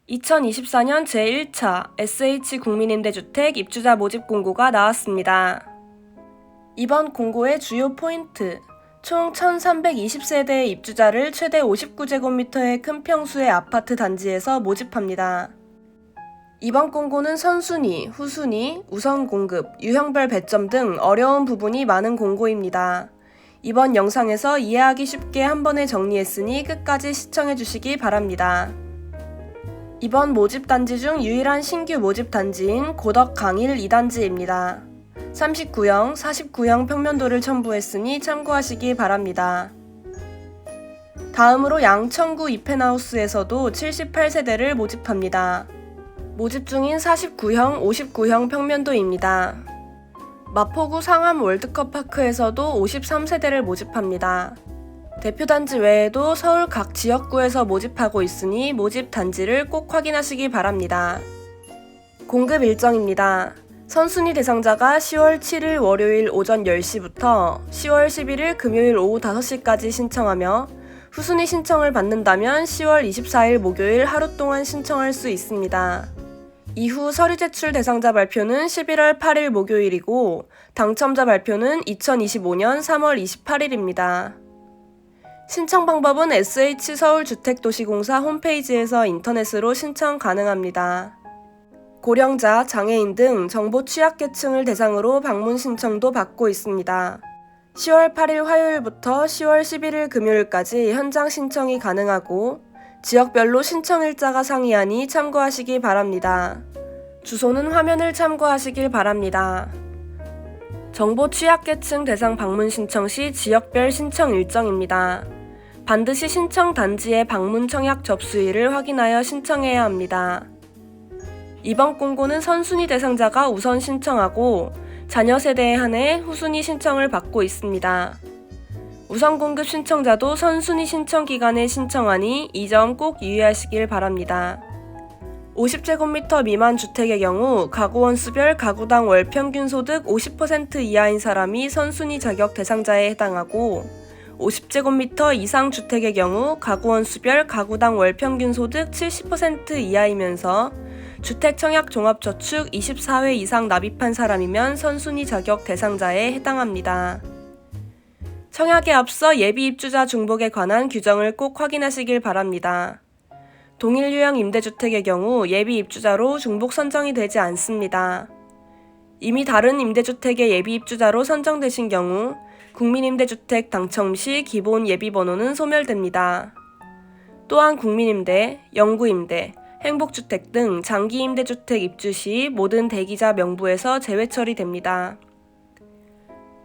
2024년 제1차 SH국민임대주택 입주자 모집 공고가 나왔습니다. 이번 공고의 주요 포인트, 총 1320세대의 입주자를 최대 59제곱미터의 큰 평수의 아파트 단지에서 모집합니다. 이번 공고는 선순위, 후순위, 우선 공급, 유형별 배점 등 어려운 부분이 많은 공고입니다. 이번 영상에서 이해하기 쉽게 한 번에 정리했으니 끝까지 시청해주시기 바랍니다. 이번 모집단지 중 유일한 신규 모집단지인 고덕 강일 2단지입니다. 39형, 49형 평면도를 첨부했으니 참고하시기 바랍니다. 다음으로 양천구 이펜하우스에서도 78세대를 모집합니다. 모집 중인 49형, 59형 평면도입니다. 마포구 상암 월드컵파크에서도 53세대를 모집합니다. 대표단지 외에도 서울 각 지역구에서 모집하고 있으니 모집 단지를 꼭 확인하시기 바랍니다. 공급 일정입니다. 선순위 대상자가 10월 7일 월요일 오전 10시부터 10월 11일 금요일 오후 5시까지 신청하며 후순위 신청을 받는다면 10월 24일 목요일 하루 동안 신청할 수 있습니다. 이후 서류 제출 대상자 발표는 11월 8일 목요일이고 당첨자 발표는 2025년 3월 28일입니다. 신청 방법은 SH서울주택도시공사 홈페이지에서 인터넷으로 신청 가능합니다. 고령자, 장애인 등 정보 취약계층을 대상으로 방문 신청도 받고 있습니다. 10월 8일 화요일부터 10월 11일 금요일까지 현장 신청이 가능하고 지역별로 신청 일자가 상이하니 참고하시기 바랍니다. 주소는 화면을 참고하시길 바랍니다. 정보 취약계층 대상 방문 신청 시 지역별 신청 일정입니다. 반드시 신청 단지의 방문 청약 접수일을 확인하여 신청해야 합니다. 이번 공고는 선순위 대상자가 우선 신청하고 자녀 세대에 한해 후순위 신청을 받고 있습니다. 우선 공급 신청자도 선순위 신청 기간에 신청하니 이 점 꼭 유의하시길 바랍니다. 50제곱미터 미만 주택의 경우 가구 원수별 가구당 월 평균 소득 50% 이하인 사람이 선순위 자격 대상자에 해당하고 50제곱미터 이상 주택의 경우 가구 원수별 가구당 월 평균 소득 70% 이하이면서 주택 청약 종합저축 24회 이상 납입한 사람이면 선순위 자격 대상자에 해당합니다. 청약에 앞서 예비 입주자 중복에 관한 규정을 꼭 확인하시길 바랍니다. 동일 유형 임대주택의 경우 예비 입주자로 중복 선정이 되지 않습니다. 이미 다른 임대주택의 예비 입주자로 선정되신 경우 국민임대주택 당첨 시 기본 예비번호는 소멸됩니다. 또한 국민임대, 영구임대, 행복주택 등 장기임대주택 입주 시 모든 대기자 명부에서 제외 처리됩니다.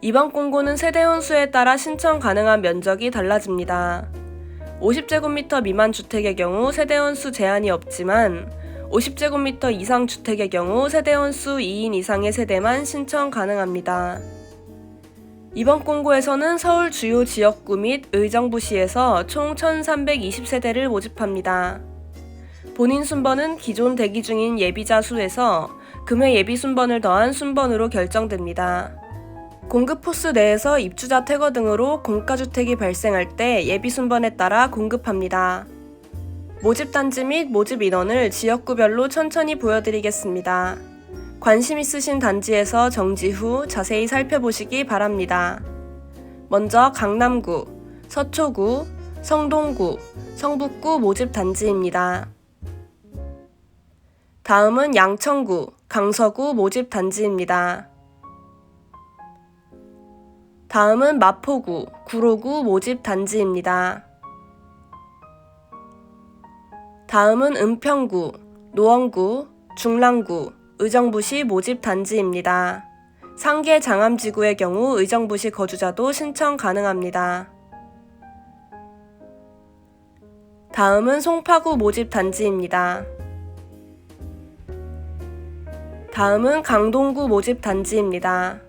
이번 공고는 세대원 수에 따라 신청 가능한 면적이 달라집니다. 50제곱미터 미만 주택의 경우 세대원 수 제한이 없지만 50제곱미터 이상 주택의 경우 세대원 수 2인 이상의 세대만 신청 가능합니다. 이번 공고에서는 서울 주요 지역구 및 의정부시에서 총 1320세대를 모집합니다. 본인 순번은 기존 대기 중인 예비자 수에서 금회 예비 순번을 더한 순번으로 결정됩니다. 공급 호수 내에서 입주자 퇴거 등으로 공가주택이 발생할 때 예비 순번에 따라 공급합니다. 모집단지 및 모집 인원을 지역구별로 천천히 보여드리겠습니다. 관심 있으신 단지에서 정지 후 자세히 살펴보시기 바랍니다. 먼저 강남구, 서초구, 성동구, 성북구 모집 단지입니다. 다음은 양천구, 강서구 모집 단지입니다. 다음은 마포구, 구로구 모집 단지입니다. 다음은 은평구, 노원구, 중랑구, 의정부시 모집 단지입니다. 상계 장암지구의 경우 의정부시 거주자도 신청 가능합니다. 다음은 송파구 모집 단지입니다. 다음은 강동구 모집 단지입니다.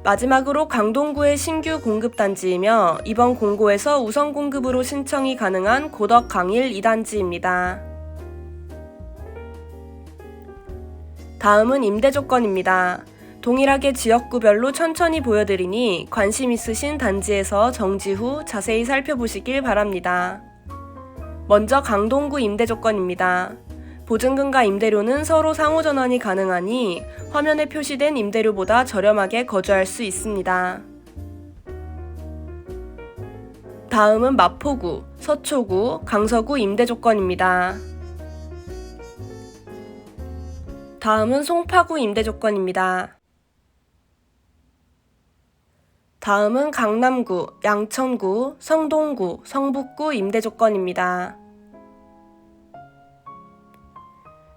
마지막으로 강동구의 신규 공급단지이며 이번 공고에서 우선 공급으로 신청이 가능한 고덕 강일 2단지입니다. 다음은 임대 조건입니다. 동일하게 지역구별로 천천히 보여드리니 관심 있으신 단지에서 정지 후 자세히 살펴보시길 바랍니다. 먼저 강동구 임대 조건입니다. 보증금과 임대료는 서로 상호전환이 가능하니 화면에 표시된 임대료보다 저렴하게 거주할 수 있습니다. 다음은 마포구, 서초구, 강서구 임대 조건입니다. 다음은 송파구 임대 조건입니다. 다음은 강남구, 양천구, 성동구, 성북구 임대 조건입니다.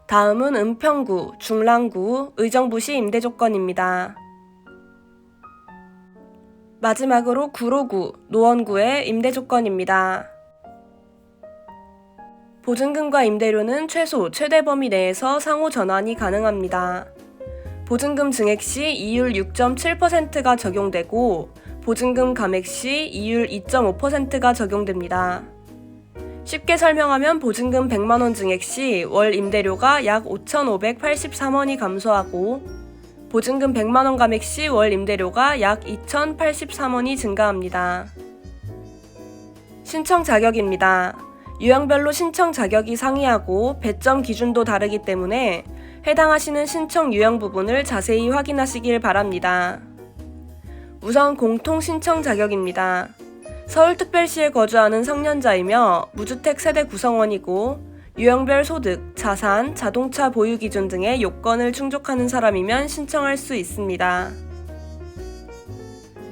다음은 은평구, 중랑구, 의정부시 임대 조건입니다. 마지막으로 구로구, 노원구의 임대 조건입니다. 보증금과 임대료는 최소, 최대 범위 내에서 상호 전환이 가능합니다. 보증금 증액 시 이율 6.7%가 적용되고 보증금 감액 시 이율 2.5%가 적용됩니다. 쉽게 설명하면 보증금 100만원 증액 시 월 임대료가 약 5,583원이 감소하고 보증금 100만원 감액 시 월 임대료가 약 2,083원이 증가합니다. 신청 자격입니다. 유형별로 신청 자격이 상이하고 배점 기준도 다르기 때문에 해당하시는 신청 유형 부분을 자세히 확인하시길 바랍니다. 우선 공통 신청 자격입니다. 서울특별시에 거주하는 성년자이며 무주택 세대 구성원이고 유형별 소득, 자산, 자동차 보유 기준 등의 요건을 충족하는 사람이면 신청할 수 있습니다.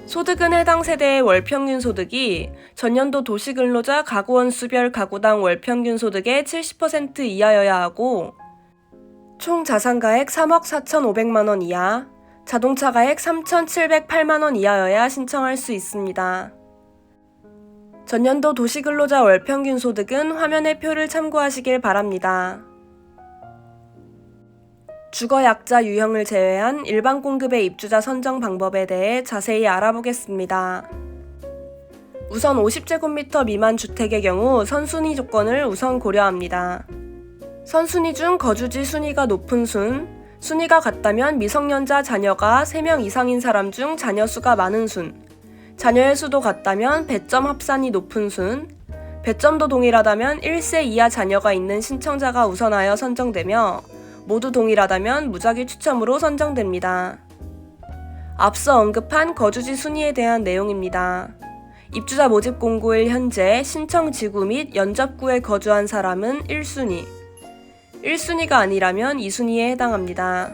소득은 해당 세대의 월평균 소득이 전년도 도시근로자 가구원수별 가구당 월평균 소득의 70% 이하여야 하고 총 자산가액 3억 4,500만원 이하, 자동차가액 3,708만원 이하여야 신청할 수 있습니다. 전년도 도시근로자 월평균 소득은 화면의 표를 참고하시길 바랍니다. 주거약자 유형을 제외한 일반 공급의 입주자 선정 방법에 대해 자세히 알아보겠습니다. 우선 50제곱미터 미만 주택의 경우 선순위 조건을 우선 고려합니다. 선순위 중 거주지 순위가 높은 순위가 같다면 미성년자 자녀가 3명 이상인 사람 중 자녀 수가 많은 자녀의 수도 같다면 배점 합산이 높은 배점도 동일하다면 1세 이하 자녀가 있는 신청자가 우선하여 선정되며 모두 동일하다면 무작위 추첨으로 선정됩니다. 앞서 언급한 거주지 순위에 대한 내용입니다. 입주자 모집 공고일 현재 신청지구 및 연접구에 거주한 사람은 1순위, 1순위가 아니라면 2순위에 해당합니다.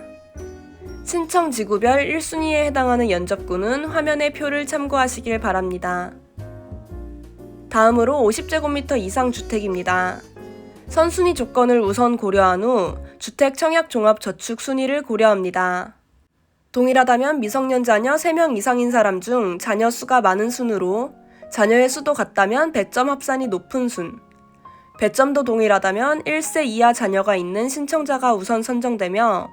신청지구별 1순위에 해당하는 연접구는 화면의 표를 참고하시길 바랍니다. 다음으로 50제곱미터 이상 주택입니다. 선순위 조건을 우선 고려한 후 주택 청약 종합 저축 순위를 고려합니다. 동일하다면 미성년 자녀 3명 이상인 사람 중 자녀 수가 많은 순으로 자녀의 수도 같다면 배점 합산이 높은 배점도 동일하다면 1세 이하 자녀가 있는 신청자가 우선 선정되며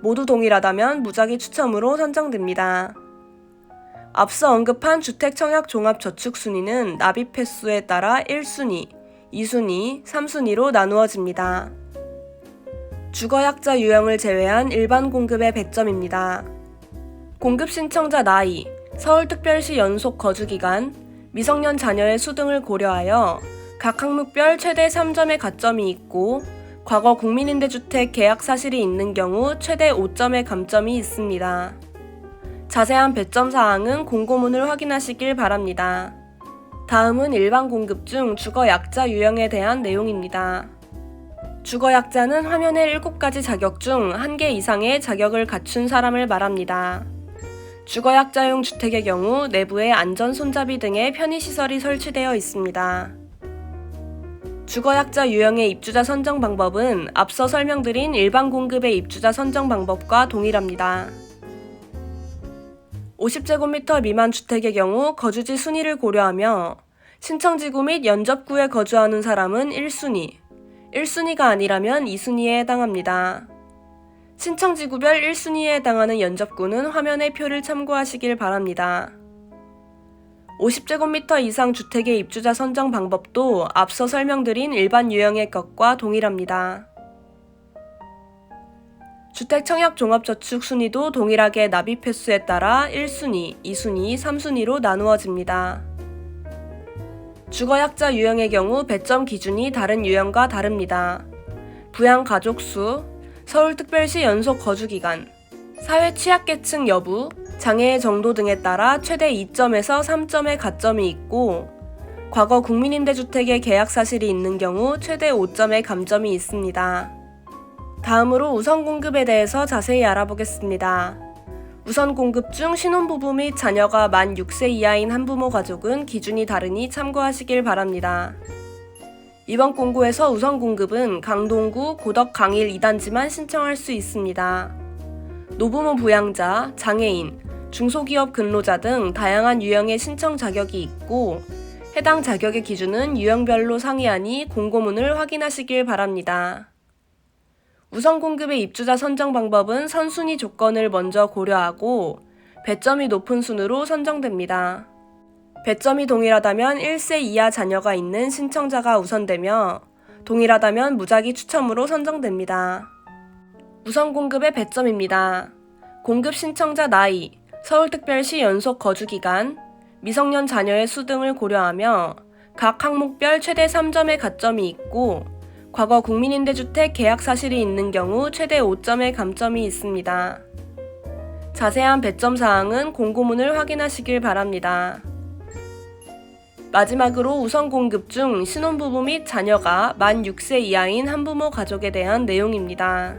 모두 동일하다면 무작위 추첨으로 선정됩니다. 앞서 언급한 주택 청약 종합 저축 순위는 납입 횟수에 따라 1순위, 2순위, 3순위로 나누어집니다. 주거약자 유형을 제외한 일반 공급의 배점입니다. 공급 신청자 나이, 서울특별시 연속 거주기간, 미성년 자녀의 수 등을 고려하여 각 항목별 최대 3점의 가점이 있고 과거 국민임대주택 계약 사실이 있는 경우 최대 5점의 감점이 있습니다. 자세한 배점 사항은 공고문을 확인하시길 바랍니다. 다음은 일반 공급 중 주거약자 유형에 대한 내용입니다. 주거약자는 화면의 7가지 자격 중 1개 이상의 자격을 갖춘 사람을 말합니다. 주거약자용 주택의 경우 내부에 안전 손잡이 등의 편의시설이 설치되어 있습니다. 주거약자 유형의 입주자 선정 방법은 앞서 설명드린 일반 공급의 입주자 선정 방법과 동일합니다. 50제곱미터 미만 주택의 경우 거주지 순위를 고려하며 신청지구 및 연접구에 거주하는 사람은 1순위, 1순위가 아니라면 2순위에 해당합니다. 신청지구별 1순위에 해당하는 연접구는 화면의 표를 참고하시길 바랍니다. 50제곱미터 이상 주택의 입주자 선정 방법도 앞서 설명드린 일반 유형의 것과 동일합니다. 주택 청약 종합저축 순위도 동일하게 납입 횟수에 따라 1순위, 2순위, 3순위로 나누어집니다. 주거약자 유형의 경우 배점 기준이 다른 유형과 다릅니다. 부양 가족수, 서울특별시 연속 거주기간, 사회 취약계층 여부, 장애의 정도 등에 따라 최대 2점에서 3점의 가점이 있고, 과거 국민임대주택의 계약 사실이 있는 경우 최대 5점의 감점이 있습니다. 다음으로 우선 공급에 대해서 자세히 알아보겠습니다. 우선 공급 중 신혼부부 및 자녀가 만 6세 이하인 한부모 가족은 기준이 다르니 참고하시길 바랍니다. 이번 공고에서 우선 공급은 강동구, 고덕, 강일 2단지만 신청할 수 있습니다. 노부모 부양자, 장애인, 중소기업 근로자 등 다양한 유형의 신청 자격이 있고, 해당 자격의 기준은 유형별로 상이하니 공고문을 확인하시길 바랍니다. 우선 공급의 입주자 선정 방법은 선순위 조건을 먼저 고려하고 배점이 높은 순으로 선정됩니다. 배점이 동일하다면 1세 이하 자녀가 있는 신청자가 우선되며 동일하다면 무작위 추첨으로 선정됩니다. 우선 공급의 배점입니다. 공급 신청자 나이, 서울특별시 연속 거주기간, 미성년 자녀의 수 등을 고려하며 각 항목별 최대 3점의 가점이 있고 과거 국민임대주택 계약 사실이 있는 경우 최대 5점의 감점이 있습니다. 자세한 배점 사항은 공고문을 확인하시길 바랍니다. 마지막으로 우선 공급 중 신혼부부 및 자녀가 만 6세 이하인 한부모 가족에 대한 내용입니다.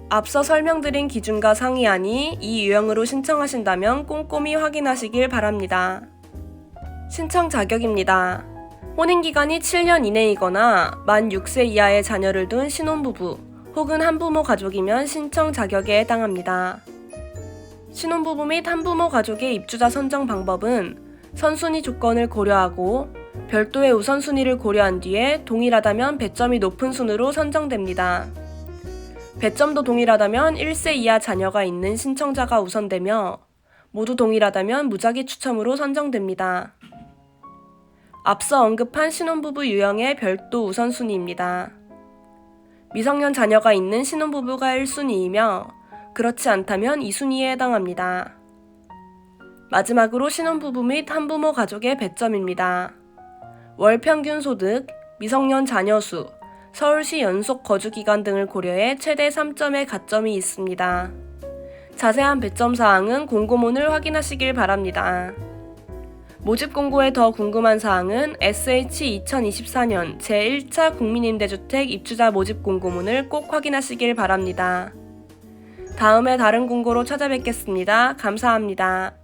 앞서 설명드린 기준과 상이하니 이 유형으로 신청하신다면 꼼꼼히 확인하시길 바랍니다. 신청 자격입니다. 혼인기간이 7년 이내이거나 만 6세 이하의 자녀를 둔 신혼부부 혹은 한부모 가족이면 신청 자격에 해당합니다. 신혼부부 및 한부모 가족의 입주자 선정 방법은 선순위 조건을 고려하고 별도의 우선순위를 고려한 뒤에 동일하다면 배점이 높은 순으로 선정됩니다. 배점도 동일하다면 1세 이하 자녀가 있는 신청자가 우선되며 모두 동일하다면 무작위 추첨으로 선정됩니다. 앞서 언급한 신혼부부 유형의 별도 우선순위입니다. 미성년 자녀가 있는 신혼부부가 1순위이며 그렇지 않다면 2순위에 해당합니다. 마지막으로 신혼부부 및 한부모 가족의 배점입니다. 월 평균 소득, 미성년 자녀 수, 서울시 연속 거주기간 등을 고려해 최대 3점의 가점이 있습니다. 자세한 배점 사항은 공고문을 확인하시길 바랍니다. 모집 공고에 더 궁금한 사항은 SH 2024년 제1차 국민임대주택 입주자 모집 공고문을 꼭 확인하시길 바랍니다. 다음에 다른 공고로 찾아뵙겠습니다. 감사합니다.